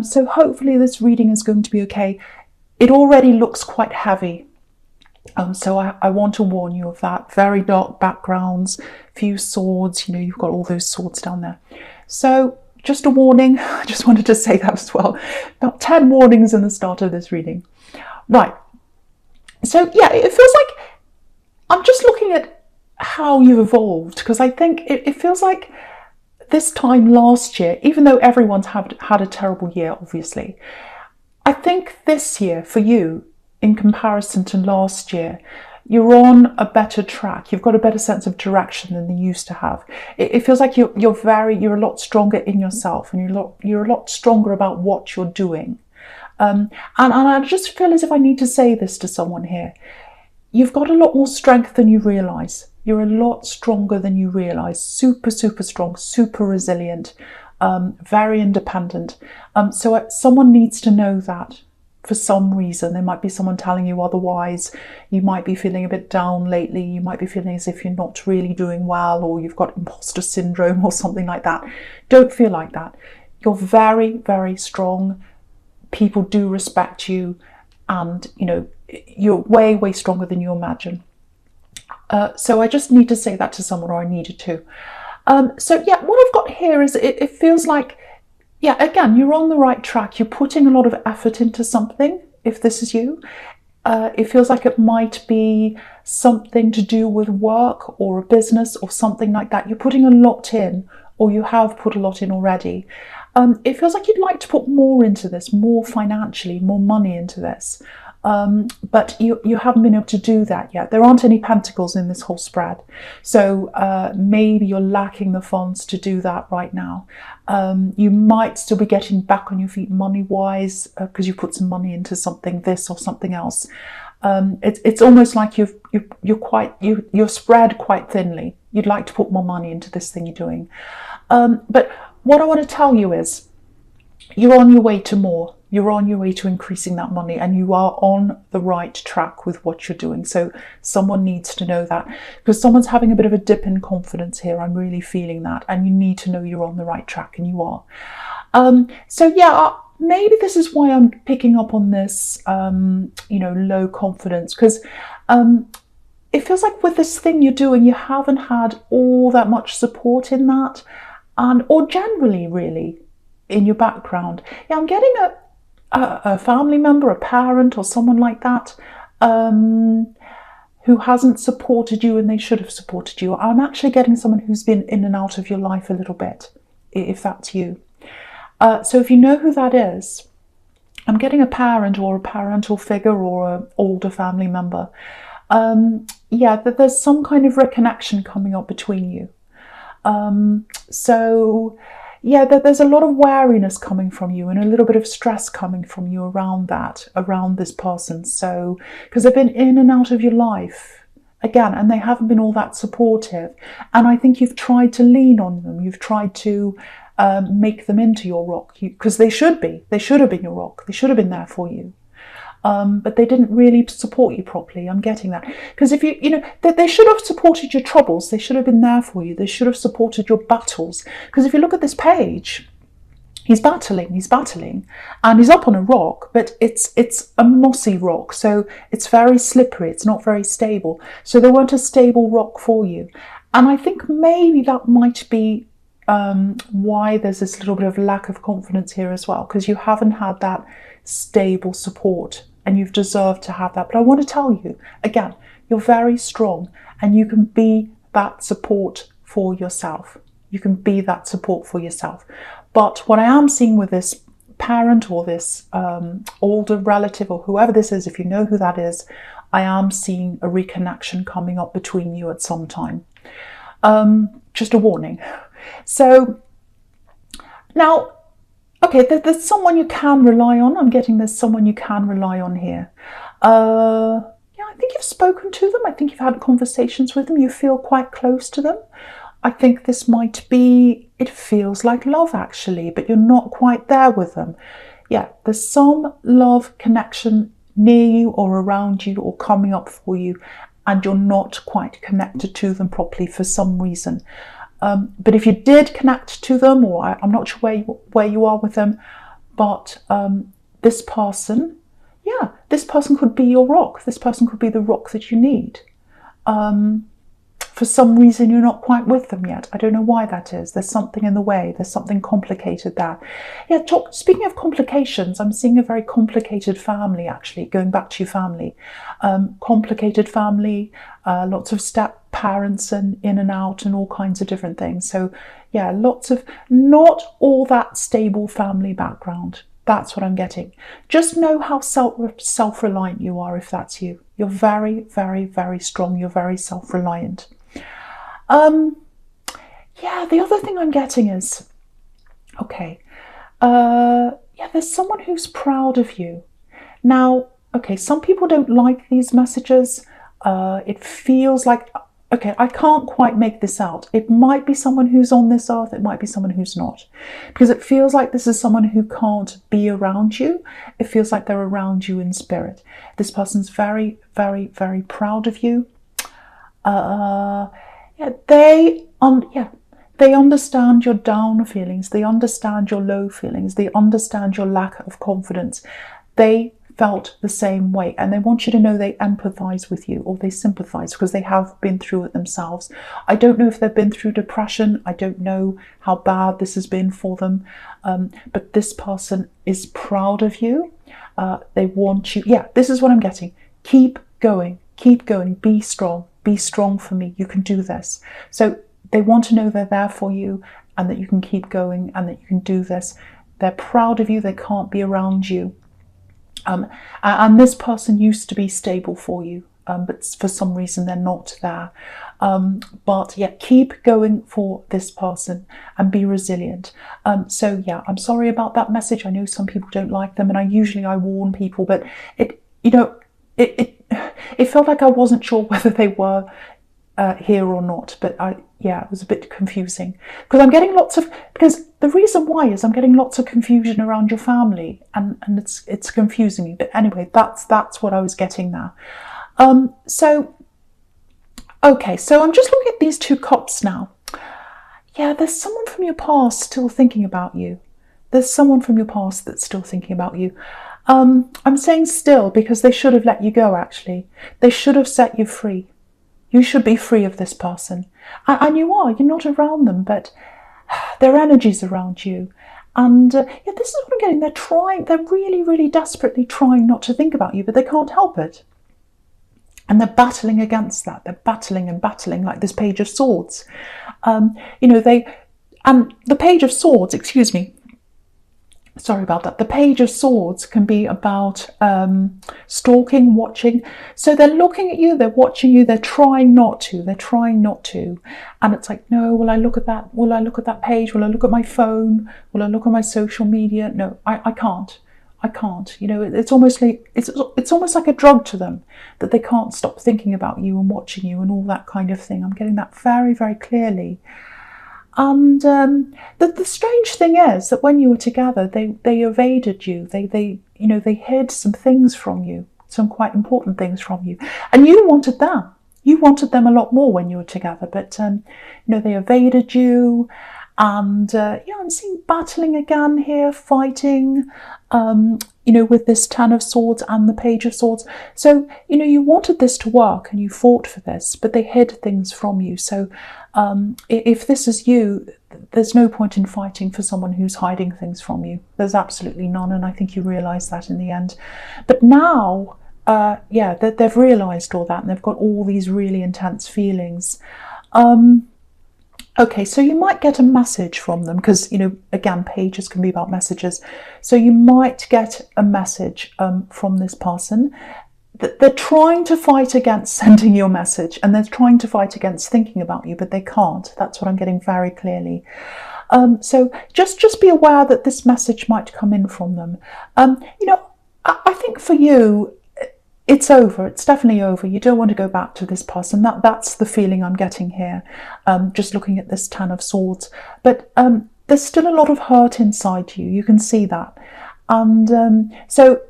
So hopefully this reading is going to be okay. It already looks quite heavy. So I want to warn you of that. Very dark backgrounds, few swords, you've got all those swords down there. So just a warning, I just wanted to say that as well. About 10 warnings in the start of this reading. Right, so yeah, it feels like, I'm just looking at how you've evolved, because I think it feels like this time last year, even though everyone's had a terrible year, obviously, I think this year for you, in comparison to last year, you're on a better track. You've got a better sense of direction than you used to have. It feels like you're a lot stronger in yourself, and you're a lot stronger about what you're doing. And I just feel as if I need to say this to someone here. You've got a lot more strength than you realise. You're a lot stronger than you realise. Super, super strong, super resilient, very independent. So someone needs to know that. For some reason, there might be someone telling you otherwise. You might be feeling a bit down lately. You might be feeling as if you're not really doing well, or you've got imposter syndrome or something like that. Don't feel like that. You're very, very strong. People do respect you, and you're way, way stronger than you imagine. So I just need to say that to someone, or I needed to. So yeah, what I've got here is it feels like, yeah, again, you're on the right track. You're putting a lot of effort into something, if this is you. It feels like it might be something to do with work or a business or something like that. You're putting a lot in, or you have put a lot in already. It feels like you'd like to put more into this, more financially, more money into this. But you haven't been able to do that yet. There aren't any pentacles in this whole spread. So maybe you're lacking the funds to do that right now. You might still be getting back on your feet money-wise because you put some money into something, this or something else. It's almost like you're spread quite thinly. You'd like to put more money into this thing you're doing. But what I want to tell you is you're on your way to more. You're on your way to increasing that money, and you are on the right track with what you're doing. So someone needs to know that, because someone's having a bit of a dip in confidence here. I'm really feeling that, and you need to know you're on the right track, and you are. So yeah, maybe this is why I'm picking up on this, low confidence, because it feels like with this thing you're doing, you haven't had all that much support in that, or generally really in your background. Yeah, I'm getting a family member, a parent, or someone like that who hasn't supported you, and they should have supported you. I'm actually getting someone who's been in and out of your life a little bit, if that's you. So if you know who that is, I'm getting a parent or a parental figure or an older family member. Yeah, that there's some kind of reconnection coming up between you. So yeah, there's a lot of wariness coming from you, and a little bit of stress coming from you around this person. So, because they've been in and out of your life again, and they haven't been all that supportive. And I think you've tried to lean on them. You've tried to make them into your rock, because they should be. They should have been your rock. They should have been there for you. But they didn't really support you properly. I'm getting that. Because if they should have supported your troubles. They should have been there for you. They should have supported your battles. Because if you look at this page, he's battling, and he's up on a rock, but it's a mossy rock. So it's very slippery. It's not very stable. So they weren't a stable rock for you. And I think maybe that might be why there's this little bit of lack of confidence here as well, because you haven't had that stable support, and you've deserved to have that. But I want to tell you again, you're very strong, and you can be that support for yourself. You can be that support for yourself. But what I am seeing with this parent or this older relative or whoever this is, if you know who that is, I am seeing a reconnection coming up between you at some time. Just a warning. So now, okay, there's someone you can rely on. I'm getting there's someone you can rely on here. Yeah, I think you've spoken to them. I think you've had conversations with them. You feel quite close to them. I think this might be, it feels like love actually, but you're not quite there with them. Yeah, there's some love connection near you or around you or coming up for you, and you're not quite connected to them properly for some reason. But if you did connect to them, or I'm not sure where you are with them, but this person, yeah, this person could be your rock. This person could be the rock that you need. For some reason, you're not quite with them yet. I don't know why that is. There's something in the way. There's something complicated there. Yeah, speaking of complications, I'm seeing a very complicated family, actually, going back to your family. Complicated family, lots of step parents and in and out and all kinds of different things. So, yeah, lots of not all that stable family background. That's what I'm getting. Just know how self-reliant you are if that's you. You're very, very, very strong. You're very self-reliant. Yeah, the other thing I'm getting is, okay, yeah, there's someone who's proud of you. Now, okay, some people don't like these messages. It feels like, okay, I can't quite make this out. It might be someone who's on this earth. It might be someone who's not. Because it feels like this is someone who can't be around you. It feels like they're around you in spirit. This person's very, very, very proud of you. Yeah, they understand your down feelings. They understand your low feelings. They understand your lack of confidence. They felt the same way, and they want you to know they empathize with you, or they sympathize, because they have been through it themselves. I don't know if they've been through depression. I don't know how bad this has been for them, but this person is proud of you. They want you, yeah, this is what I'm getting. Keep going, be strong for me. You can do this. So they want to know they're there for you, and that you can keep going, and that you can do this. They're proud of you. They can't be around you. And this person used to be stable for you, but for some reason they're not there. But yeah, keep going for this person and be resilient. So yeah, I'm sorry about that message. I know some people don't like them, and I warn people, but it felt like I wasn't sure whether they were here or not, but it was a bit confusing, because I'm getting because the reason why is I'm getting lots of confusion around your family, and it's confusing me. But anyway, that's what I was getting now. So okay, so I'm just looking at these two cups now. Yeah, there's someone from your past still thinking about you. There's someone from your past that's still thinking about you. I'm saying still because they should have let you go, actually. They should have set you free. You should be free of this person. And you are. You're not around them, but their energy's around you. And yeah, this is what I'm getting. They're really, really desperately trying not to think about you, but they can't help it. And they're battling against that. They're battling and battling, like this Page of Swords. And the Page of Swords, excuse me, sorry about that. The Page of Swords can be about stalking, watching. So they're looking at you, they're watching you, they're trying not to. And it's like, no, will I look at that? Will I look at that page? Will I look at my phone? Will I look at my social media? No, I can't. It's almost like a drug to them, that they can't stop thinking about you and watching you and all that kind of thing. I'm getting that very, very clearly. And the strange thing is that when you were together, they evaded you. They hid some things from you, some quite important things from you, and you wanted them. You wanted them a lot more when you were together, but they evaded you. And I'm seeing battling again here, fighting. With this Ten of Swords and the Page of Swords. So you wanted this to work and you fought for this, but they hid things from you. So if this is you, there's no point in fighting for someone who's hiding things from you. There's absolutely none, and I think you realise that in the end. But now, they've realised all that, and they've got all these really intense feelings. Okay, so you might get a message from them, because, again, pages can be about messages. So you might get a message from this person. They're trying to fight against sending your message, and they're trying to fight against thinking about you, but they can't. That's what I'm getting very clearly. So just be aware that this message might come in from them. I think for you, it's over. It's definitely over. You don't want to go back to this person. That's the feeling I'm getting here, just looking at this Ten of Swords. But there's still a lot of hurt inside you. You can see that. And so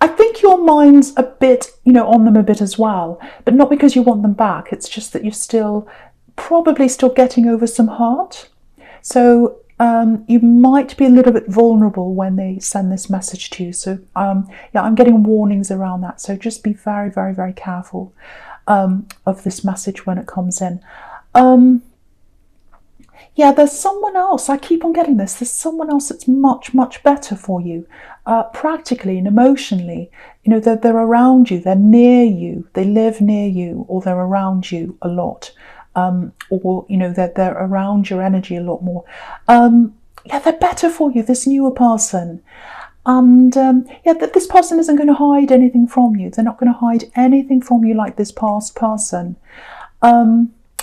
I think your mind's a bit, on them a bit as well, but not because you want them back. It's just that you're probably still getting over some hurt. So you might be a little bit vulnerable when they send this message to you. So yeah, I'm getting warnings around that. So just be very, very, very careful of this message when it comes in. Yeah, there's someone else. I keep on getting this. There's someone else that's much, much better for you, practically and emotionally. You know, they're around you, they're near you, they live near you, or they're around you a lot. Or, you know, they're around your energy a lot more. Yeah, they're better for you, this newer person. And yeah, this person isn't going to hide anything from you. They're not going to hide anything from you like this past person.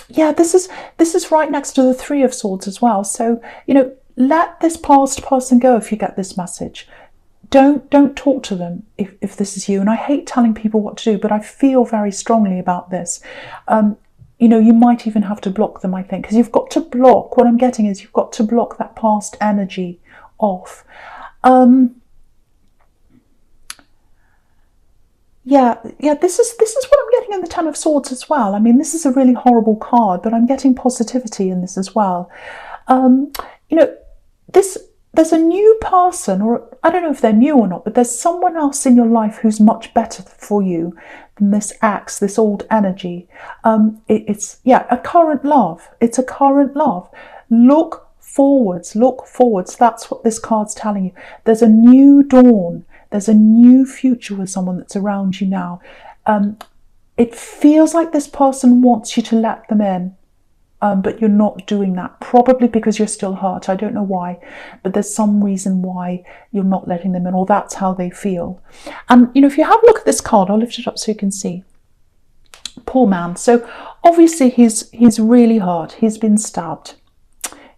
Yeah, this is right next to the Three of Swords as well. So, you know, let this past person go if you get this message. Don't talk to them if this is you. And I hate telling people what to do, but I feel very strongly about this. You know, you might even have to block them, I think, because you've got to block. What I'm getting is you've got to block that past energy off. Yeah, this is what I'm getting in the Ten of Swords as well. I mean, this is a really horrible card, but I'm getting positivity in this as well. You know, there's a new person, or I don't know if they're new or not, but there's someone else in your life who's much better for you than this ex, this old energy. It's a current love. It's a current love. Look forwards. That's what this card's telling you. There's a new dawn. There's a new future with someone that's around you now. It feels like this person wants you to let them in, but you're not doing that. Probably because you're still hurt. I don't know why, but there's some reason why you're not letting them in, or that's how they feel. And, you know, if you have a look at this card, I'll lift it up so you can see. Poor man. So obviously he's really hurt. He's been stabbed.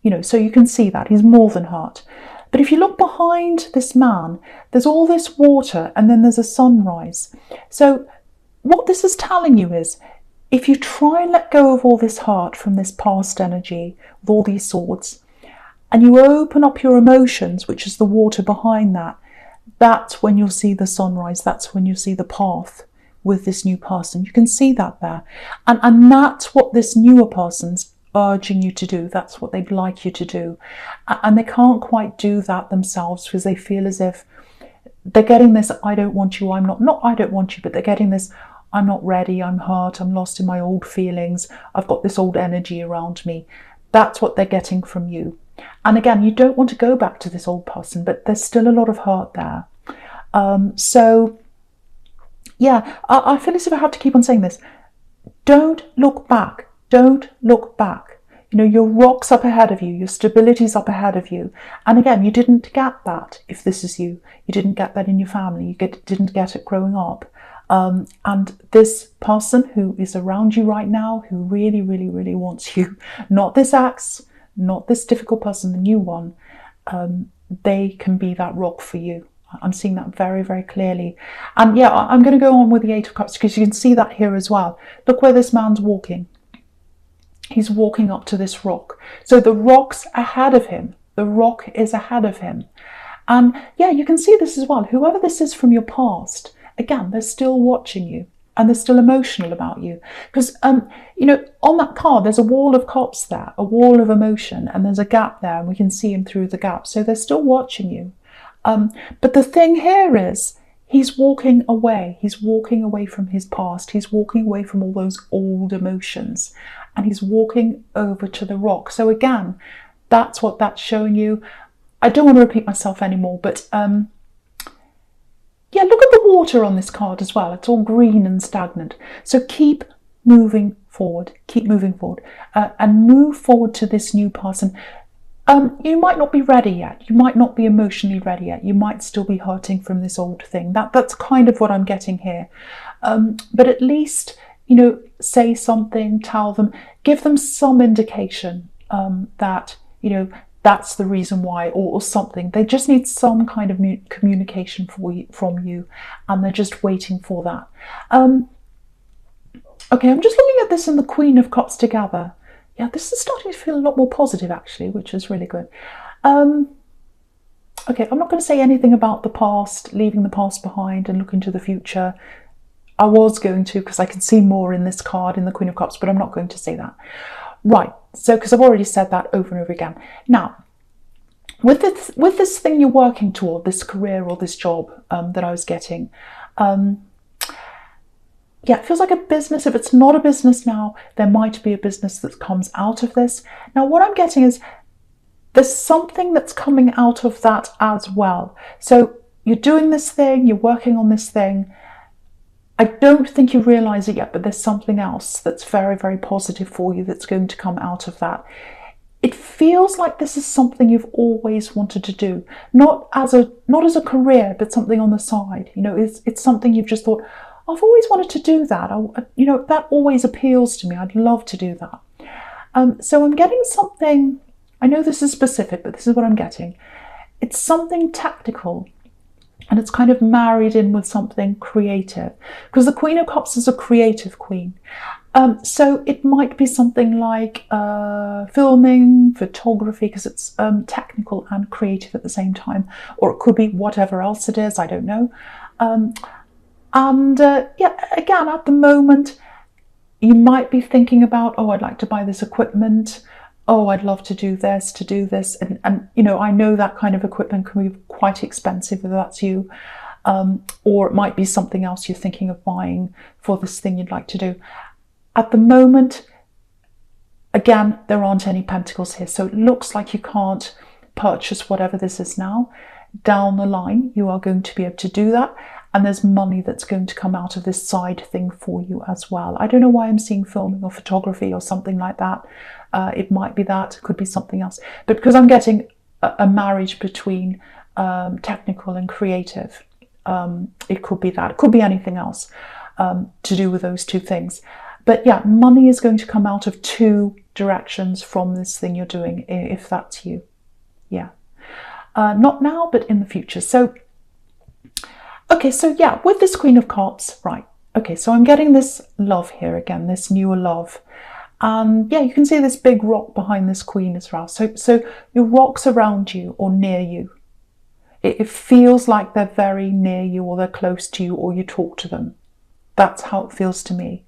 You know, so you can see that. He's more than hurt. But if you look behind this man, there's all this water and then there's a sunrise. So what this is telling you is, if you try and let go of all this heart from this past energy, with all these swords, and you open up your emotions, which is the water behind that, that's when you'll see the sunrise. That's when you'll see the path with this new person. You can see that there. And that's what this newer person's urging you to do. That's what they'd like you to do. And they can't quite do that themselves because they feel as if they're getting this, I don't want you, I'm not I don't want you, but they're getting this, I'm not ready, I'm hurt, I'm lost in my old feelings, I've got this old energy around me. That's what they're getting from you. And again, you don't want to go back to this old person, but there's still a lot of hurt there. So yeah, I feel as if I have to keep on saying this. Don't look back. Don't look back. You know, your rock's up ahead of you, your stability's up ahead of you. And again, you didn't get that if this is you. You didn't get that in your family. You didn't get it growing up. And this person who is around you right now, who really, really, really wants you, not this ex, not this difficult person, the new one, they can be that rock for you. I'm seeing that very, very clearly. And yeah, I'm going to go on with the Eight of Cups because you can see that here as well. Look where this man's walking. He's walking up to this rock. So the rock's ahead of him. The rock is ahead of him. And yeah, you can see this as well. Whoever this is from your past, again, they're still watching you and they're still emotional about you. Because, you know, on that card, there's a wall of cups there, a wall of emotion, and there's a gap there, and we can see him through the gap. So they're still watching you. But the thing here is, he's walking away. He's walking away from his past. He's walking away from all those old emotions. And he's walking over to the rock. So again, that's what that's showing you. I don't want to repeat myself anymore, but yeah, look at the water on this card as well. It's all green and stagnant. So keep moving forward. Keep moving forward. And move forward to this new person. You might not be ready yet. You might not be emotionally ready yet. You might still be hurting from this old thing. That's kind of what I'm getting here. But at least, you know, say something, tell them, give them some indication that, you know, that's the reason why, or something. They just need some kind of communication from you, and they're just waiting for that. Okay, I'm just looking at this and the Queen of Cups together. Yeah, this is starting to feel a lot more positive, actually, which is really good. Okay, I'm not going to say anything about the past, leaving the past behind and looking to the future. I was going to, because I can see more in this card, in the Queen of Cups, but I'm not going to say that. Right, so because I've already said that over and over again. Now, with this thing you're working toward, this career or this job that I was getting, yeah, it feels like a business. If it's not a business now, there might be a business that comes out of this. Now, what I'm getting is there's something that's coming out of that as well. So you're doing this thing, you're working on this thing. I don't think you realise it yet, but there's something else that's very, very positive for you that's going to come out of that. It feels like this is something you've always wanted to do, not as a career, but something on the side. You know, it's something you've just thought, I've always wanted to do that. You know, that always appeals to me. I'd love to do that. So I'm getting something, I know this is specific, but this is what I'm getting. It's something tactical, and it's kind of married in with something creative, because the Queen of Cups is a creative queen. So it might be something like filming, photography, because it's technical and creative at the same time, or it could be whatever else it is, I don't know. Yeah, again, at the moment, you might be thinking about, oh, I'd like to buy this equipment. Oh, I'd love to do this. And you know, I know that kind of equipment can be quite expensive if that's you. Or it might be something else you're thinking of buying for this thing you'd like to do. At the moment, again, there aren't any pentacles here. So it looks like you can't purchase whatever this is now. Down the line, you are going to be able to do that. And there's money that's going to come out of this side thing for you as well. I don't know why I'm seeing filming or photography or something like that. It might be that, it could be something else. But because I'm getting a marriage between technical and creative, it could be that. It could be anything else to do with those two things. But yeah, money is going to come out of two directions from this thing you're doing, if that's you. Yeah. Not now, but in the future. So, okay, so yeah, with this Queen of Cups, right. Okay, so I'm getting this love here again, this newer love. And yeah, you can see this big rock behind this queen as well. So your rocks around you or near you, it feels like they're very near you, or they're close to you, or you talk to them. That's how it feels to me.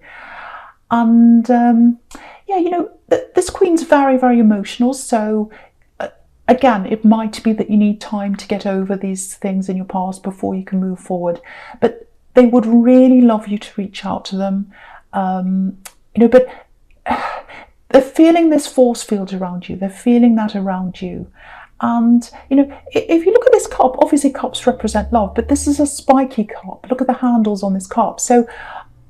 And yeah, you know, this queen's very, very emotional. So again, it might be that you need time to get over these things in your past before you can move forward. But they would really love you to reach out to them. You know, but they're feeling this force field around you. They're feeling that around you. And, you know, if you look at this cup, obviously cups represent love, but this is a spiky cup. Look at the handles on this cup. So,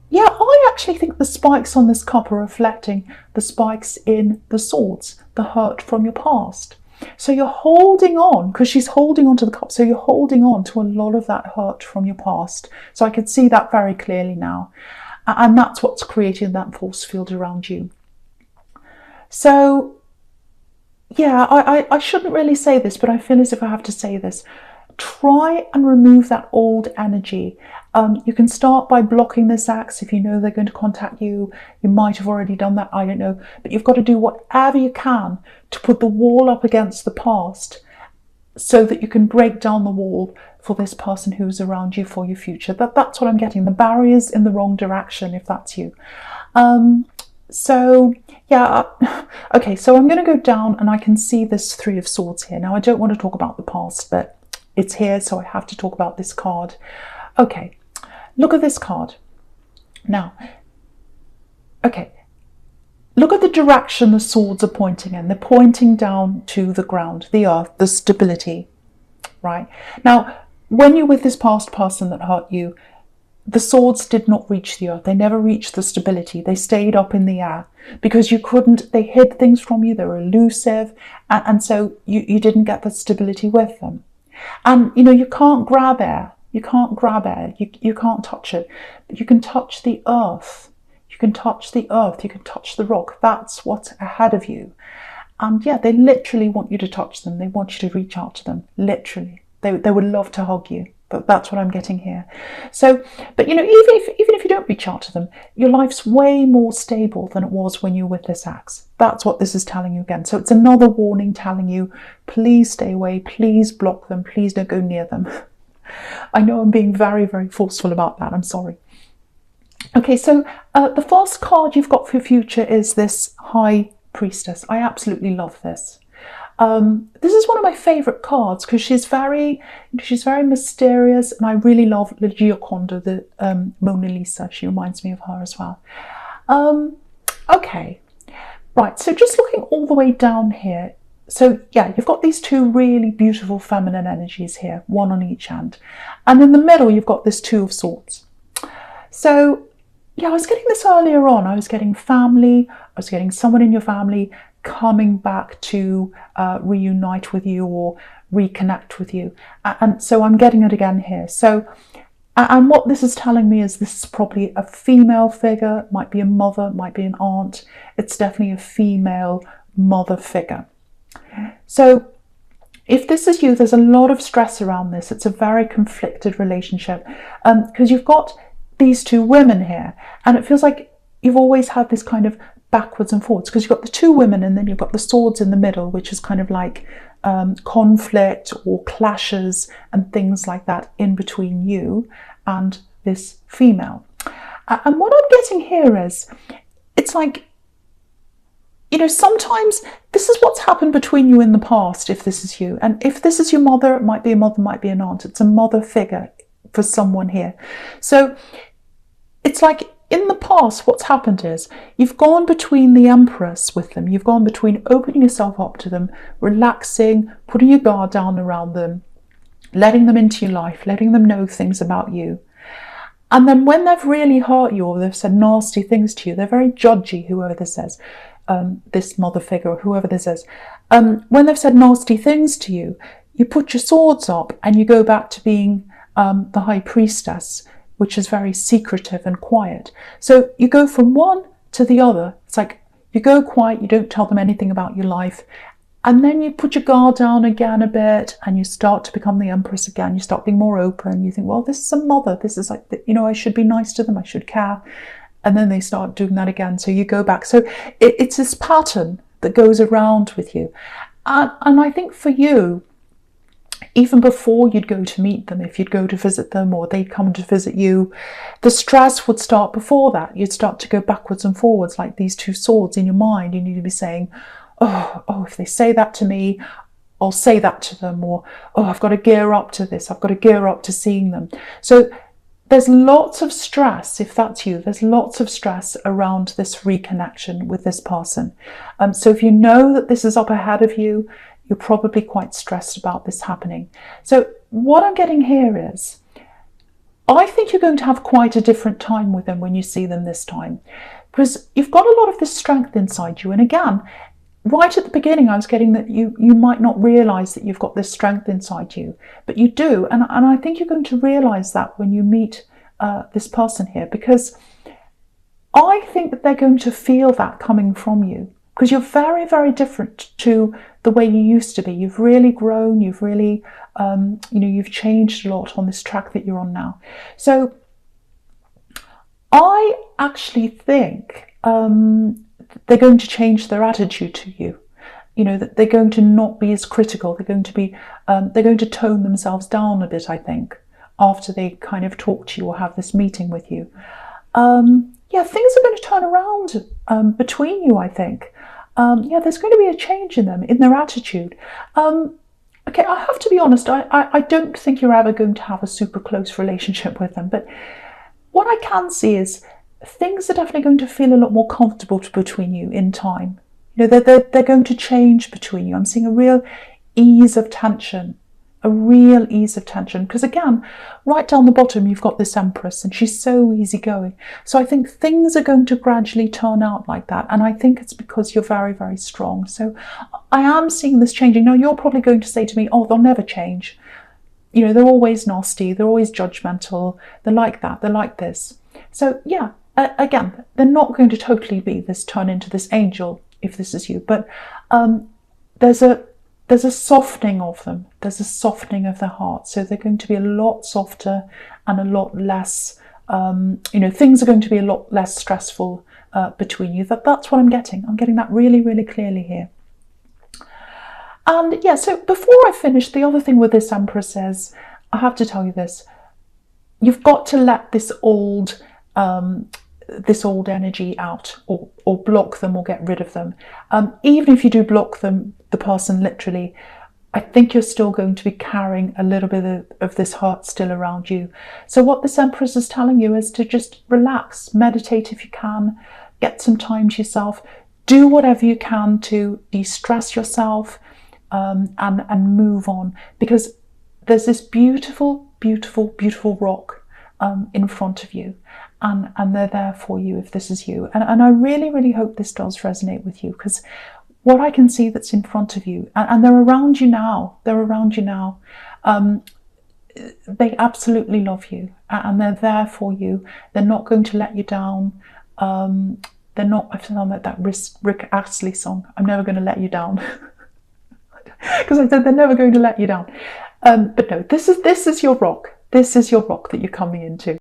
yeah, I actually think the spikes on this cup are reflecting the spikes in the swords, the hurt from your past. So you're holding on, because she's holding on to the cup, so you're holding on to a lot of that hurt from your past. So I can see that very clearly now. And that's what's creating that force field around you. So, yeah, I shouldn't really say this, but I feel as if I have to say this. Try and remove that old energy. You can start by blocking this axe if you know they're going to contact you. You might have already done that, I don't know. But you've got to do whatever you can to put the wall up against the past so that you can break down the wall for this person who's around you for your future. That's what I'm getting. The barrier's in the wrong direction, if that's you. So, yeah, okay, so I'm going to go down and I can see this Three of Swords here. Now, I don't want to talk about the past, but it's here, so I have to talk about this card. Okay, look at this card. Now, okay, look at the direction the swords are pointing in. They're pointing down to the ground, the earth, the stability, right? Now, when you're with this past person that hurt you, the swords did not reach the earth. They never reached the stability. They stayed up in the air because you couldn't, they hid things from you. They were elusive. And so you didn't get the stability with them. And, you know, you can't grab air. You can't grab air. You can't touch it. But you can touch the earth. You can touch the earth. You can touch the rock. That's what's ahead of you. And yeah, they literally want you to touch them. They want you to reach out to them. Literally. They would love to hug you. But that's what I'm getting here. So, but you know, even if you don't reach out to them, your life's way more stable than it was when you were with this axe. That's what this is telling you again. So it's another warning telling you, please stay away, please block them, please don't go near them. I know I'm being very, very forceful about that. I'm sorry. Okay, so the first card you've got for your future is this High Priestess. I absolutely love this. This is one of my favourite cards because she's very mysterious, and I really love La Gioconda, the Mona Lisa. She reminds me of her as well. Okay, right, so just looking all the way down here. So yeah, you've got these two really beautiful feminine energies here, one on each hand. And in the middle, you've got this Two of Swords. So yeah, I was getting this earlier on. I was getting family, I was getting someone in your family coming back to reunite with you or reconnect with you. And so I'm getting it again here. So, and what this is telling me is this is probably a female figure, might be a mother, might be an aunt. It's definitely a female mother figure. So if this is you, there's a lot of stress around this. It's a very conflicted relationship because you've got these two women here, and it feels like you've always had this kind of backwards and forwards because you've got the two women and then you've got the swords in the middle, which is kind of like conflict or clashes and things like that in between you and this female. And what I'm getting here is, it's like, you know, sometimes this is what's happened between you in the past, if this is you. And if this is your mother, it might be a mother, might be an aunt. It's a mother figure for someone here. So it's like, in the past, what's happened is you've gone between the Empress with them. You've gone between opening yourself up to them, relaxing, putting your guard down around them, letting them into your life, letting them know things about you. And then when they've really hurt you or they've said nasty things to you, they're very judgy, whoever this is, this mother figure, or whoever this is. When they've said nasty things to you, you put your swords up and you go back to being the High Priestess, which is very secretive and quiet. So you go from one to the other. It's like you go quiet, you don't tell them anything about your life, and then you put your guard down again a bit and you start to become the Empress again. You start being more open. You think, well, this is a mother. This is like, you know, I should be nice to them. I should care. And then they start doing that again. So you go back. So it's this pattern that goes around with you. And I think for you, even before you'd go to meet them, if you'd go to visit them or they'd come to visit you, the stress would start before that. You'd start to go backwards and forwards like these two swords in your mind. You need to be saying, oh, if they say that to me, I'll say that to them. Or, oh, I've got to gear up to this. I've got to gear up to seeing them. So there's lots of stress, if that's you, there's lots of stress around this reconnection with this person. So if you know that this is up ahead of you, you're probably quite stressed about this happening. So what I'm getting here is, I think you're going to have quite a different time with them when you see them this time, because you've got a lot of this strength inside you. And again, right at the beginning, I was getting that you might not realise that you've got this strength inside you, but you do. And I think you're going to realise that when you meet this person here, because I think that they're going to feel that coming from you. Because you're very, very different to the way you used to be. You've really grown. You've really, you've changed a lot on this track that you're on now. So I actually think they're going to change their attitude to you. You know, that they're going to not be as critical. They're going to tone themselves down a bit, I think, after they kind of talk to you or have this meeting with you. Yeah, things are going to turn around between you, I think. There's going to be a change in them, in their attitude. Okay, I have to be honest, I don't think you're ever going to have a super close relationship with them, but what I can see is things are definitely going to feel a lot more comfortable between you in time. You know, they're going to change between you. I'm seeing a real ease of tension. A real ease of tension, because again, right down the bottom you've got this Empress and she's so easygoing. So I think things are going to gradually turn out like that, and I think it's because you're very, very strong. So I am seeing this changing. Now you're probably going to say to me, oh, they'll never change. You know, they're always nasty, they're always judgmental, they're like that, they're like this. So yeah, again, they're not going to totally be this, turn into this angel if this is you, but there's a softening of them. There's a softening of their heart. So they're going to be a lot softer and a lot less, things are going to be a lot less stressful between you. That's what I'm getting. I'm getting that really, really clearly here. And yeah, so before I finish, the other thing with this Empress is, I have to tell you this, you've got to let this old this old energy out, or block them or get rid of them. Even if you do block them, the person literally, I think you're still going to be carrying a little bit of this hurt still around you. So what this Empress is telling you is to just relax, meditate if you can, get some time to yourself, do whatever you can to de-stress yourself, and move on, because there's this beautiful, beautiful, beautiful rock in front of you, and they're there for you if this is you. And I really, really hope this does resonate with you, because what I can see that's in front of you, and they're around you now, they absolutely love you, and they're there for you. They're not going to let you down. They're not, I sound like that Rick Astley song, I'm never going to let you down. Because I said they're never going to let you down. But no, this is your rock. This is your rock that you're coming into.